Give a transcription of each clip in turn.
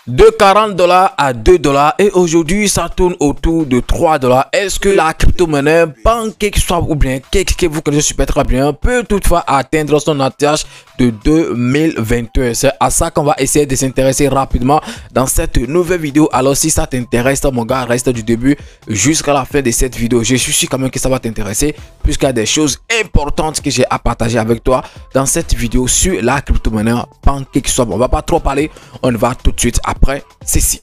De 40 $ à 2 $ et aujourd'hui ça tourne autour de 3 $. Est-ce que la crypto-monnaie PancakeSwap ou bien Cake que vous connaissez super très bien peut toutefois atteindre son ATH de 2021? C'est à ça qu'on va essayer de s'intéresser rapidement dans cette nouvelle vidéo. Alors si ça t'intéresse mon gars, reste du début jusqu'à la fin de cette vidéo. Je suis sûr quand même que ça va t'intéresser puisqu'il y a des choses importantes que j'ai à partager avec toi dans cette vidéo sur la crypto-monnaie PancakeSwap. On va pas trop parler, on va tout de suite après ceci.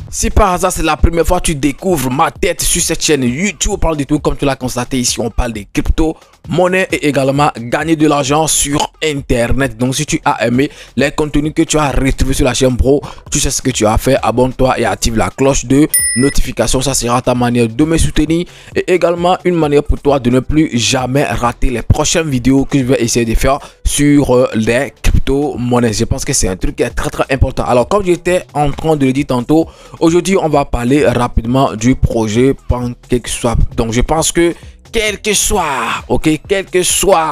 Si par hasard c'est la première fois que tu découvres ma tête sur cette chaîne YouTube, on parle de tout comme tu l'as constaté ici, on parle des crypto monnaie et également gagner de l'argent sur internet. Donc si tu as aimé les contenus que tu as retrouvés sur la chaîne bro, tu sais ce que tu as fait, abonne-toi et active la cloche de notification. Ça sera ta manière de me soutenir et également une manière pour toi de ne plus jamais rater les prochaines vidéos que je vais essayer de faire sur les crypto monnaies. Je pense que c'est un truc qui est très important. Alors comme j'étais en train de le dire tantôt, aujourd'hui on va parler rapidement du projet PancakeSwap. Donc je pense que quel que soit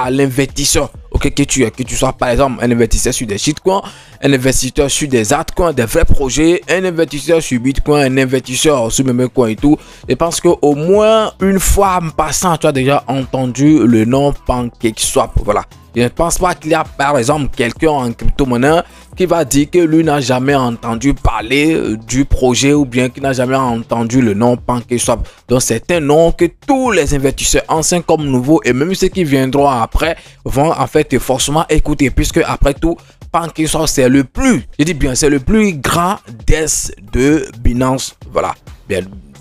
l'investisseur, que tu sois par exemple un investisseur sur des shitcoins, un investisseur sur des altcoins, des vrais projets, un investisseur sur Bitcoin, un investisseur sur Memecoin et tout, je pense que au moins une fois en passant, tu as déjà entendu le nom PancakeSwap. Voilà. Je ne pense pas qu'il y a par exemple quelqu'un en crypto-monnaie qui va dire que lui n'a jamais entendu parler du projet ou bien qui n'a jamais entendu le nom PancakeSwap. Donc c'est un nom que tous les investisseurs anciens comme nouveaux et même ceux qui viendront après vont en fait forcément écouter, puisque après tout PancakeSwap c'est le plus, je dis bien c'est le plus grand DEX de Binance. Voilà,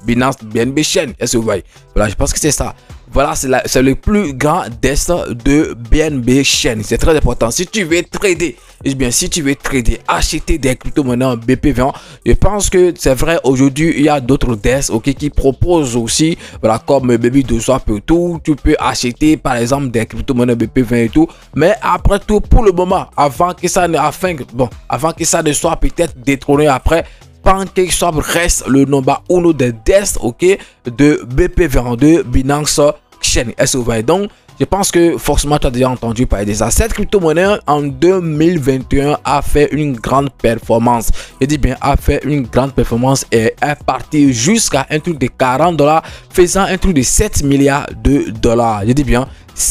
Binance BNB Chain. Est-ce que vous voyez? Voilà, je pense que c'est ça. Voilà, c'est le plus grand DEX de BNB Chain. C'est très important. Si tu veux trader, eh bien, si tu veux trader, acheter des crypto-monnaies en BPV1, je pense que c'est vrai, aujourd'hui, il y a d'autres DEX qui proposent aussi, voilà, comme Baby2Swap et tout. Tu peux acheter, par exemple, des crypto-monnaies BPV1 et tout. Mais après tout, pour le moment, avant que ça ne soit peut-être détrôné après, PancakeSwap reste le number 1 des DEX de BPV1 de Binance Chain. Est-ce que vous voyez? Donc je pense que forcément tu as déjà entendu parler de ça. Cette crypto-monnaie en 2021 a fait une grande performance. Je dis bien a fait une grande performance et est parti jusqu'à un truc de 40 $, faisant un truc de 7 milliards de dollars. Je dis bien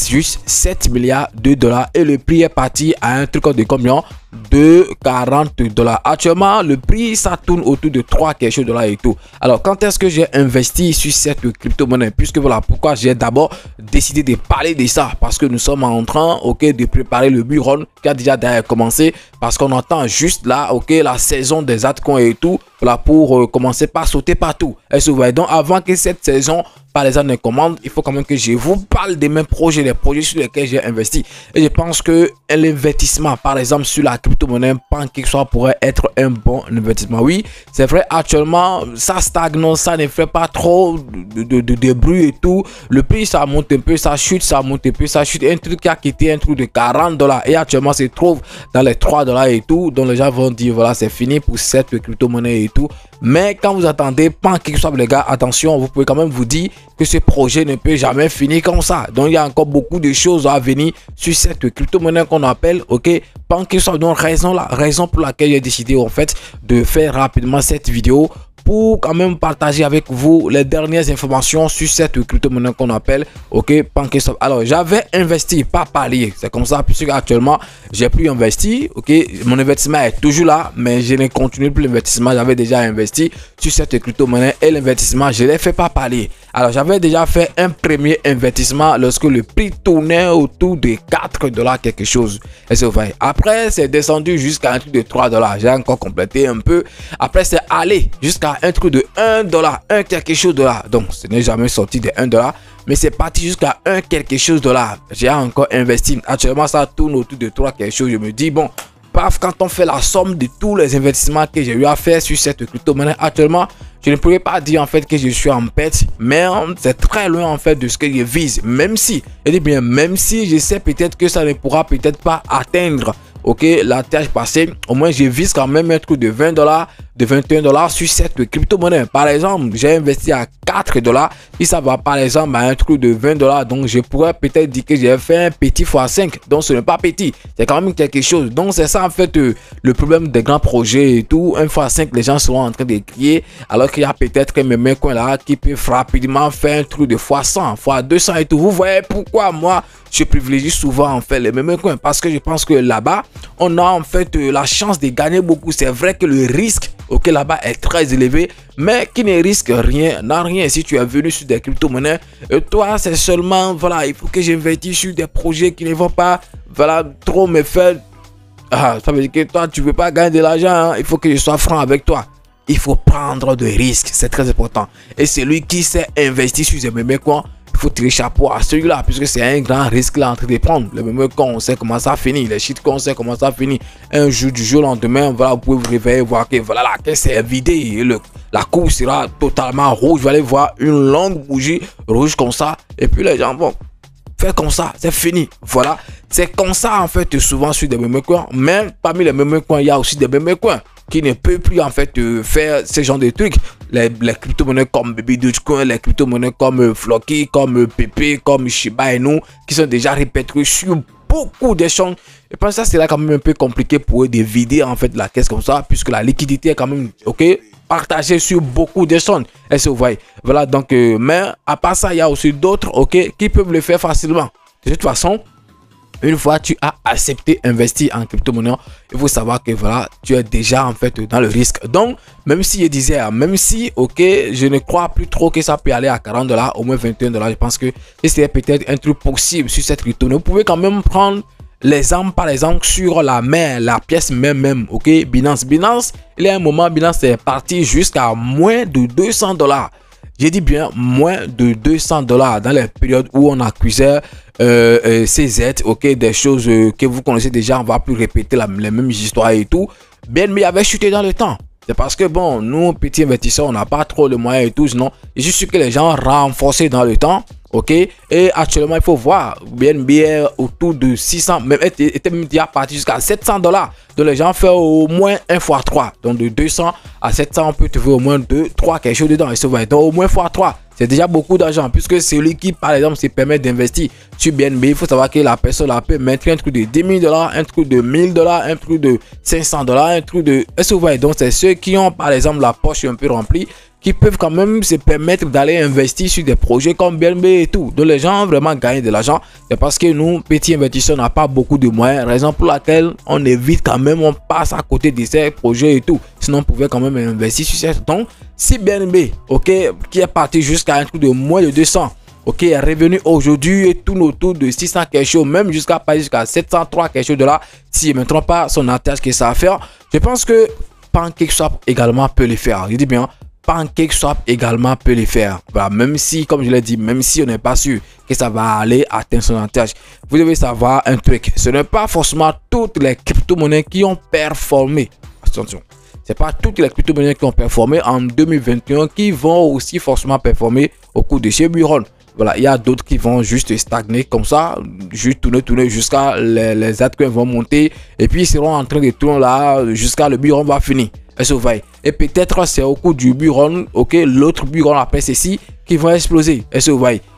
juste 7 milliards de dollars et le prix est parti à un truc de combien? De 40 $. Actuellement le prix ça tourne autour de 3 quelque chose $ et tout. Alors quand est-ce que j'ai investi sur cette crypto-monnaie? Puisque voilà pourquoi j'ai d'abord décidé de parler de ça, parce que nous sommes en train de préparer le bull qui a déjà commencé, parce qu'on entend juste là la saison des altcoins et tout, voilà, pour commencer par sauter partout. Est-ce que vous voyez? Donc avant que cette saison par les années commandes, il faut quand même que je vous parle des mêmes projets, les projets sur lesquels j'ai investi. Et je pense que l'investissement par exemple sur la crypto-monnaie PancakeSwap pourrait être un bon investissement. Oui, c'est vrai, actuellement ça stagne, ça ne fait pas trop de bruit et tout. Le prix ça monte un peu, ça chute, ça monte un peu, ça chute. Un truc qui a quitté un truc de 40 $ et actuellement se trouve dans les 3 $ et tout. Donc les gens vont dire voilà, c'est fini pour cette crypto-monnaie et tout. Mais quand vous attendez PancakeSwap les gars, attention, vous pouvez quand même vous dire que ce projet ne peut jamais finir comme ça. Donc il y a encore beaucoup de choses à venir sur cette crypto-monnaie qu'on appelle PancakeSwap. Donc raison pour laquelle j'ai décidé en fait de faire rapidement cette vidéo, pour quand même partager avec vous les dernières informations sur cette crypto-monnaie qu'on appelle PancakeSwap. Alors j'avais investi, pas parier, c'est comme ça, puisque actuellement j'ai plus investi. Mon investissement est toujours là, mais je ne continue plus l'investissement. J'avais déjà investi sur cette crypto-monnaie et l'investissement je l'ai fait pas parier. Alors j'avais déjà fait un premier investissement lorsque le prix tournait autour de 4 $ quelque chose. Est-ce que vous voyez? Après c'est descendu jusqu'à un truc de 3 $. J'ai encore complété un peu. Après c'est allé jusqu'à un truc de 1 $, un quelque chose $. Donc ce n'est jamais sorti de 1 $, mais c'est parti jusqu'à un quelque chose $. J'ai encore investi. Actuellement ça tourne autour de 3 quelque chose. Je me dis bon, paf, quand on fait la somme de tous les investissements que j'ai eu à faire sur cette crypto-monnaie actuellement, je ne pourrais pas dire en fait que je suis en perte, mais c'est très loin en fait de ce que je vise. Même si, je dis bien, même si je sais peut-être que ça ne pourra peut-être pas atteindre ok, la tâche passée, au moins je vise quand même un truc de 20 $, de 21 $ sur cette crypto-monnaie. Par exemple, j'ai investi à 4 $, et ça va par exemple à un truc de 20 $. Donc je pourrais peut-être dire que j'ai fait un petit x5. Donc ce n'est pas petit, c'est quand même quelque chose. Donc c'est ça en fait le problème des grands projets et tout. Un x5, les gens seront en train de crier, alors qu'il y a peut-être mes mains coins là qui peuvent rapidement faire un truc de x100, x200 et tout. Vous voyez pourquoi moi je privilégie souvent en fait les mêmes coins, parce que je pense que là-bas on a en fait la chance de gagner beaucoup. C'est vrai que le risque, ok, là-bas est très élevé, mais qui ne risque rien n'a rien. Si tu es venu sur des crypto-monnaies, toi c'est seulement voilà, il faut que j'investisse sur des projets qui ne vont pas voilà trop me faire. Ah, ça veut dire que toi tu veux pas gagner de l'argent, hein? Il faut que je sois franc avec toi. Il faut prendre des risques, c'est très important. Et celui qui sait investir sur ces mêmes coins, il faut tirer chapeau à celui-là, puisque c'est un grand risque là en train de prendre. Le même coin, on sait comment ça finit. Les shitcoins, on sait comment ça finit. Un jour du jour au lendemain, voilà, vous pouvez vous réveiller, voir que voilà, la caisse est vidée. Et la courbe sera totalement rouge. Vous allez voir une longue bougie rouge comme ça. Et puis les gens vont faire comme ça, c'est fini. Voilà, c'est comme ça en fait souvent sur des mêmes coins. Mais parmi les mêmes coins, il y a aussi des mêmes coins qui ne peut plus en fait faire ce genre de trucs. Les crypto-monnaies comme Baby Dogecoin, les crypto-monnaies comme Floki, comme Pepe, comme Shiba Inu, qui sont déjà répétés sur beaucoup d'échanges. Et puis ça, c'est là quand même un peu compliqué pour eux de vider en fait la caisse comme ça, puisque la liquidité est quand même, ok, partagée sur beaucoup d'échanges. Est-ce que vous voyez? Voilà, donc, mais à part ça, il y a aussi d'autres, ok, qui peuvent le faire facilement. De toute façon, une fois tu as accepté investir en crypto-monnaie, il faut savoir que voilà, tu es déjà en fait dans le risque. Donc, même si je disais, même si, ok, je ne crois plus trop que ça peut aller à 40 $, au moins 21 $, je pense que c'est peut-être un truc possible sur cette crypto. Vous pouvez quand même prendre l'exemple, par exemple, sur la main, la pièce même, ok, Binance. Binance, il y a un moment, Binance est parti jusqu'à moins de 200 $. J'ai dit bien moins de 200 $ dans les périodes où on accusait CZ, ok, des choses que vous connaissez déjà. On va plus répéter les mêmes histoires et tout. BNB avait chuté dans le temps. C'est parce que bon, nous petits investisseurs, on n'a pas trop de moyens et tout, sinon c'est juste que les gens renforcés dans le temps. Ok, et actuellement il faut voir BNB est autour de 600, même était déjà parti jusqu'à 700 $. Donc les gens font au moins 1 x 3, donc de 200 à 700 on peut trouver au moins 2 3 quelque chose dedans. Et ça va, donc au moins x 3, c'est déjà beaucoup d'argent, puisque celui qui par exemple se permet d'investir sur BNB, il faut savoir que la personne peut mettre un truc de 10 000 $, un truc de 1000 $, un truc de 500 $, un truc de, est-ce que vous voyez? Donc c'est ceux qui ont par exemple la poche un peu remplie, qui peuvent quand même se permettre d'aller investir sur des projets comme BNB et tout. Donc les gens ont vraiment gagné de l'argent. C'est parce que nous, petits investisseurs, n'avons pas beaucoup de moyens. Raison pour laquelle on évite quand même, on passe à côté de ces projets et tout. Sinon, on pouvait quand même investir sur ces. Donc, si BNB, ok, qui est parti jusqu'à un truc de moins de 200, ok, est revenu aujourd'hui et tourne autour de 600 quelque chose, même jusqu'à 703 quelque chose de là, si je ne me trompe pas, son attache que ça va faire. Je pense que PancakeSwap également peut le faire. Je dis bien, PancakeSwap également peut le faire. Voilà, même si, comme je l'ai dit, même si on n'est pas sûr que ça va aller atteindre son attache, vous devez savoir un truc. Ce n'est pas forcément toutes les crypto-monnaies qui ont performé. Attention, c'est pas toutes les crypto-monnaies qui ont performé en 2021 qui vont aussi forcément performer au cours de chez Buron. Voilà, il y a d'autres qui vont juste stagner comme ça, juste tourner jusqu'à les altcoins vont monter et puis ils seront en train de tourner là jusqu'à le Buron va finir. Et peut-être c'est au cours du Buron, ok, l'autre Buron après ceci qui vont exploser.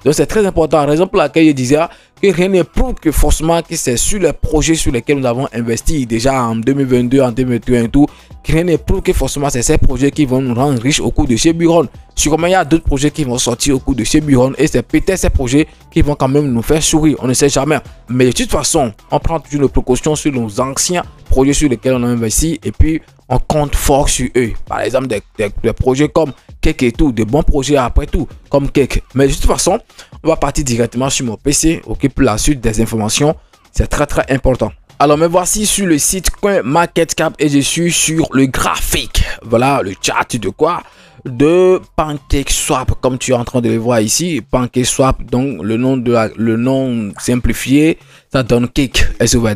Donc c'est très important. Raison pour laquelle je disais que rien ne prouve que forcément que c'est sur les projets sur lesquels nous avons investi déjà en 2022, en 2021 et tout, que rien ne prouve que forcément c'est ces projets qui vont nous rendre riches au cours de chez Buron. Sûrement il y a d'autres projets qui vont sortir au cours de chez Buron et c'est peut-être ces projets qui vont quand même nous faire sourire. On ne sait jamais. Mais de toute façon, on prend toujours nos précautions sur nos anciens projets sur lesquels on a investi et puis on compte fort sur eux. Par exemple, des projets comme Cake et tout, des bons projets après tout, comme Cake. Mais de toute façon, on va partir directement sur mon PC, ok, pour la suite des informations. C'est très important. Alors, me voici sur le site CoinMarketCap et je suis sur le graphique. Voilà, le chat de quoi? De PancakeSwap, comme tu es en train de le voir ici. PancakeSwap, donc le nom simplifié, ça donne Cake.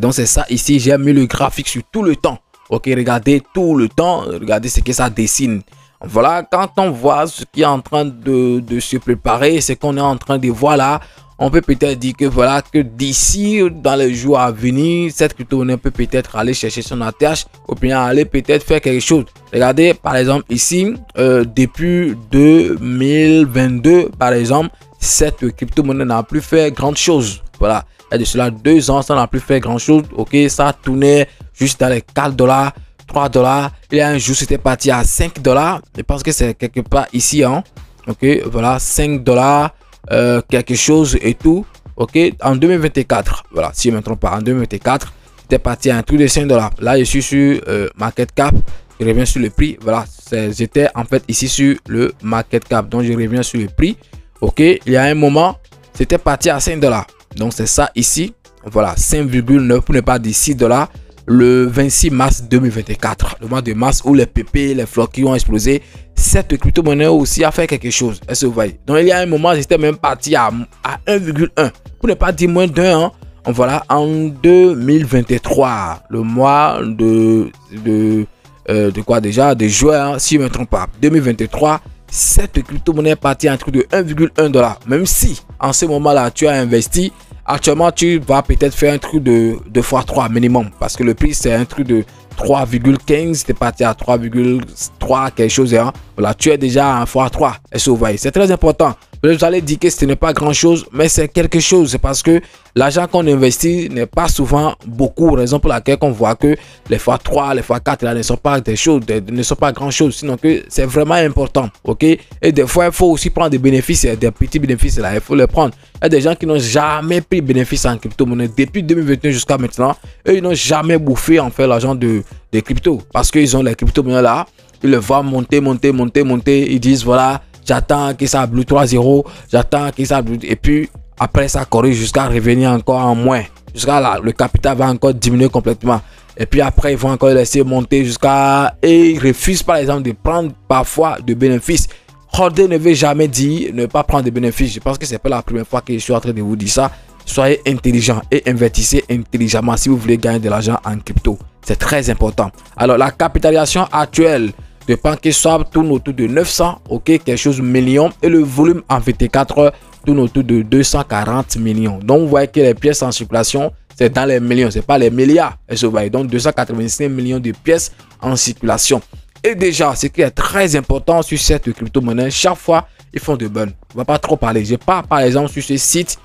Donc, c'est ça ici. J'ai mis le graphique sur tout le temps. Ok, regardez tout le temps, regardez ce que ça dessine. Voilà, quand on voit ce qui est en train de se préparer, ce qu'on est en train de voir là, on peut peut-être dire que voilà, que d'ici dans les jours à venir, cette crypto-monnaie peut peut-être aller chercher son ATH ou bien aller peut-être faire quelque chose. Regardez par exemple ici, depuis 2022 par exemple, cette crypto-monnaie n'a plus fait grande chose. Voilà, il y a de cela 2 ans, ça n'a plus fait grand chose. Ok, ça tournait juste dans les 4 $, 3 $. Il y a un jour, c'était parti à 5 $. Je pense que c'est quelque part ici, hein. Ok, voilà, 5 $, quelque chose et tout. Ok, en 2024, voilà, si je ne me trompe pas, en 2024, c'était parti à un truc de 5 $. Là, je suis sur market cap. Je reviens sur le prix. Voilà, j'étais en fait ici sur le market cap. Donc, je reviens sur le prix. Ok, il y a un moment, c'était parti à 5 $. Donc, c'est ça ici. Voilà, 5,9 pour ne pas dire 6 $. Le 26 mars 2024, le mois de mars où les PP, les floquis ont explosé, cette crypto-monnaie aussi a fait quelque chose. Est-ce que vous voyez? Donc, il y a un moment, j'étais même parti à 1,1. Pour ne pas dire moins d'un an. Voilà, en 2023, le mois de quoi déjà? De juin, hein, si je ne me trompe pas. 2023, cette crypto-monnaie est partie à un truc de 1,1 $. Même si, en ce moment-là, tu as investi, actuellement, tu vas peut-être faire un truc de x3 minimum. Parce que le prix, c'est un truc de 3,15. C'était parti à 3,3 quelque chose. Hein. Voilà, tu es déjà à x3. Est-ce que vous voyez? C'est très important. Vous allez dire que ce n'est pas grand-chose, mais c'est quelque chose. C'est parce que l'argent qu'on investit n'est pas souvent beaucoup. Raison pour laquelle on voit que les x3, les x4 là, ne sont pas des choses, ne sont pas grand-chose. Sinon que c'est vraiment important. Ok? Et des fois, il faut aussi prendre des bénéfices, des petits bénéfices là. Il faut les prendre. Il y a des gens qui n'ont jamais pris bénéfice en crypto-monnaie depuis 2021 jusqu'à maintenant. Et ils n'ont jamais bouffé en fait l'argent de crypto. Parce qu'ils ont les crypto-monnaies là. Ils le voient monter. Ils disent voilà. J'attends que ça blue 3-0. J'attends que ça blue. Et puis, après, ça corrige jusqu'à revenir encore en moins. Jusqu'à là, le capital va encore diminuer complètement. Et puis après, ils vont encore laisser monter jusqu'à... Et ils refusent, par exemple, de prendre parfois de bénéfices. Holder ne veut jamais dire ne pas prendre de bénéfices. Je pense que c'est pas la première fois que je suis en train de vous dire ça. Soyez intelligent et investissez intelligemment si vous voulez gagner de l'argent en crypto. C'est très important. Alors, la capitalisation actuelle de PancakeSwap tourne autour de 900, ok, quelque chose millions, et le volume en 24 heures tourne autour de 240 millions. Donc, vous voyez que les pièces en circulation, c'est dans les millions, c'est pas les milliards. Et vous voyez, donc 285 millions de pièces en circulation. Et déjà, ce qui est très important sur cette crypto-monnaie, chaque fois, ils font de bonnes. On va pas trop parler. Je pars par exemple sur ce site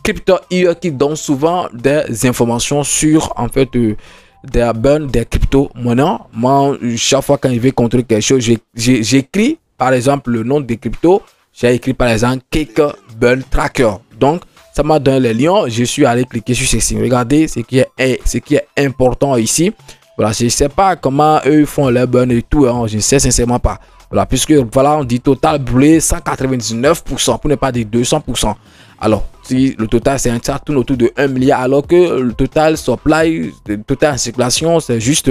Crypto.io qui donne souvent des informations sur, en fait, des burns, des crypto-monnaies. Moi, chaque fois quand je vais contrôler quelque chose, j'écris par exemple le nom des cryptos. J'ai écrit par exemple Cake Burn Tracker. Donc, ça m'a donné les liens. Je suis allé cliquer sur ceci. Regardez ce qui est important ici. Voilà, je ne sais pas comment eux font les burns et tout. Hein, je ne sais sincèrement pas. Voilà, puisque voilà, on dit total brûlé 199%, pour ne pas dire 200%. Alors, si le total, c'est ça tourne autour de 1 milliard, alors que le total supply, le total en circulation, c'est juste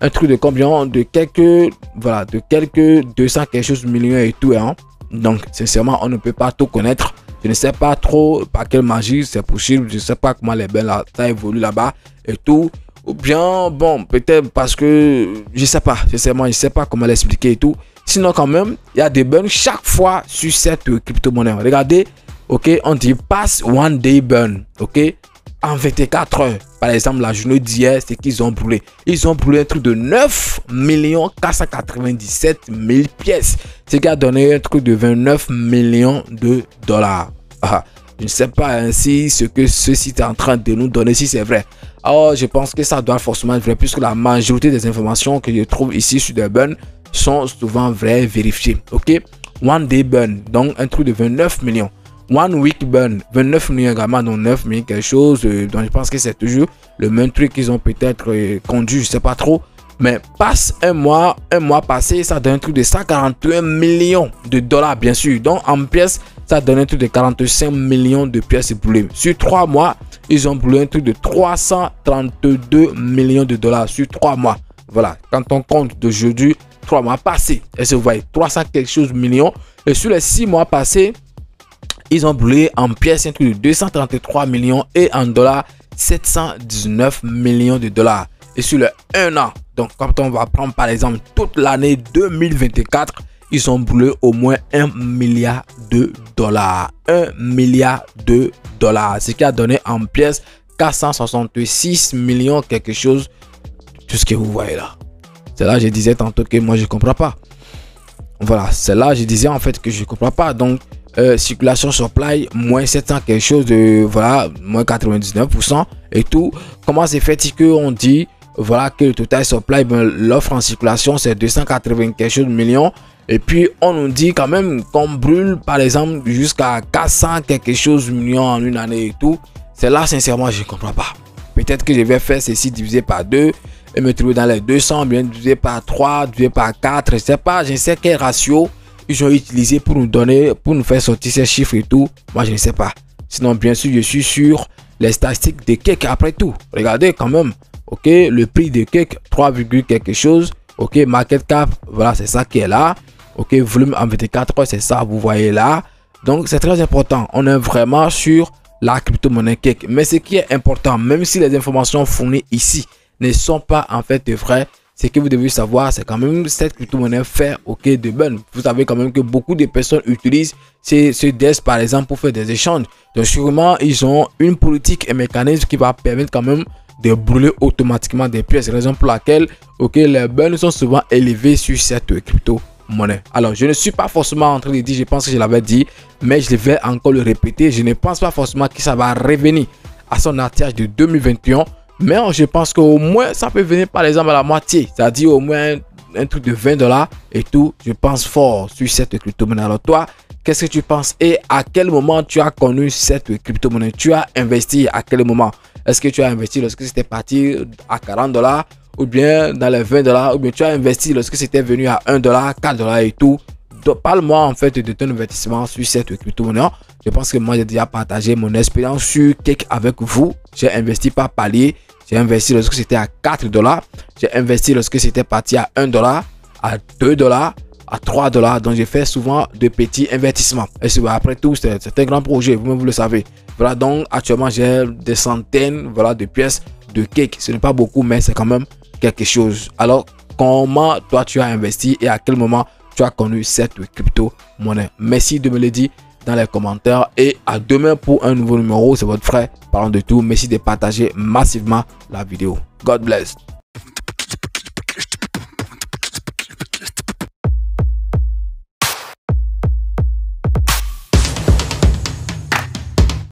un truc de combien? De quelques, voilà, de quelques 200 quelque chose millions et tout. Hein. Donc, sincèrement, on ne peut pas tout connaître. Je ne sais pas trop par quelle magie c'est possible. Je ne sais pas comment les bains là, ça évolue là-bas et tout. Ou bien, bon, peut-être parce que je ne sais pas. Sincèrement, je ne sais pas comment l'expliquer et tout. Sinon, quand même, il y a des burns chaque fois sur cette crypto-monnaie. Regardez. Ok, on dit pass one day burn. Ok, en 24 heures. Par exemple, la journée d'hier, c'est qu'ils ont brûlé. Ils ont brûlé un truc de 9 497 000 pièces. Ce qui a donné un truc de 29 millions de dollars. Ah, je ne sais pas ainsi ce que ce site est en train de nous donner, si c'est vrai. Alors, je pense que ça doit forcément être vrai, puisque la majorité des informations que je trouve ici sur des burns sont souvent vraies, vérifiées. Ok, one day burn, donc un truc de 29 millions. One week burn, 29 millions également, donc 9 millions quelque chose. Donc je pense que c'est toujours le même truc qu'ils ont peut-être conduit, je sais pas trop. Mais passe un mois passé, ça donne un truc de 141 millions de dollars, bien sûr. Donc en pièces, ça donne un truc de 45 millions de pièces brûlées. Sur 3 mois, ils ont brûlé un truc de 332 millions de dollars sur 3 mois. Voilà, quand on compte d'aujourd'hui, 3 mois passés. Et vous voyez, 300 quelque chose millions. Et sur les 6 mois passés, ils ont brûlé en pièces un truc de 233 millions et en dollars 719 millions de dollars. Et sur le 1 an, donc quand on va prendre par exemple toute l'année 2024, ils ont brûlé au moins 1 milliard de dollars. 1 milliard de dollars. Ce qui a donné en pièces 466 millions quelque chose. Tout ce que vous voyez là. C'est là que je disais tantôt que moi je comprends pas. Voilà, c'est là que je disais en fait que je comprends pas. Donc circulation supply moins 700 quelque chose de voilà moins 99% et tout. Comment c'est fait que on dit voilà que le total supply, ben, l'offre en circulation c'est 280 quelque chose de millions et puis on nous dit quand même qu'on brûle par exemple jusqu'à 400 quelque chose de millions en une année et tout. C'est là sincèrement je comprends pas. Peut-être que je vais faire ceci divisé par 2 et me trouver dans les 200 bien divisé par 3 divisé par 4, je sais pas, je ne sais quel ratio ils ont utilisé pour nous donner, pour nous faire sortir ces chiffres et tout. Moi je ne sais pas. Sinon bien sûr je suis sur les statistiques de Cake après tout. Regardez quand même. Ok, le prix de Cake 3, quelque chose. Ok, market cap, voilà, c'est ça qui est là. Ok, volume en 24 heures, c'est ça, vous voyez là. Donc, c'est très important. On est vraiment sur la crypto-monnaie Cake. Mais ce qui est important, même si les informations fournies ici ne sont pas en fait vraies, ce que vous devez savoir, c'est quand même cette crypto-monnaie fait ok de bonne. Vous savez quand même que beaucoup de personnes utilisent ce DEX par exemple pour faire des échanges. Donc, sûrement, ils ont une politique et mécanisme qui va permettre quand même de brûler automatiquement des pièces, raison pour laquelle ok les burns sont souvent élevés sur cette crypto monnaie. Alors je ne suis pas forcément en train de dire, je pense que je l'avais dit, mais je vais encore le répéter, je ne pense pas forcément que ça va revenir à son atterrage de 2021, mais je pense qu'au moins ça peut venir par exemple à la moitié, c'est-à-dire au moins un truc de 20 $ et tout. Je pense fort sur cette crypto monnaie. Alors toi, qu'est-ce que tu penses et à quel moment tu as connu cette crypto monnaie? Tu as investi à quel moment? Est-ce que tu as investi lorsque c'était parti à 40 $ ou bien dans les 20 $ ou bien tu as investi lorsque c'était venu à 1 $, 4 $ et tout? Parle-moi en fait de ton investissement sur cette crypto-monnaie. Je pense que moi j'ai déjà partagé mon expérience sur Cake avec vous. J'ai investi par palier. J'ai investi lorsque c'était à 4 $. J'ai investi lorsque c'était parti à 1 $, à 2 $, à 3 $. Donc j'ai fait souvent de petits investissements. Et après tout, c'est un grand projet, vous le savez. Voilà, donc actuellement j'ai des centaines voilà, de pièces de Cake. Ce n'est pas beaucoup, mais c'est quand même quelque chose. Alors, comment toi tu as investi et à quel moment tu as connu cette crypto-monnaie? Merci de me le dire dans les commentaires. Et à demain pour un nouveau numéro. C'est votre frère parlant de tout. Merci de partager massivement la vidéo. God bless.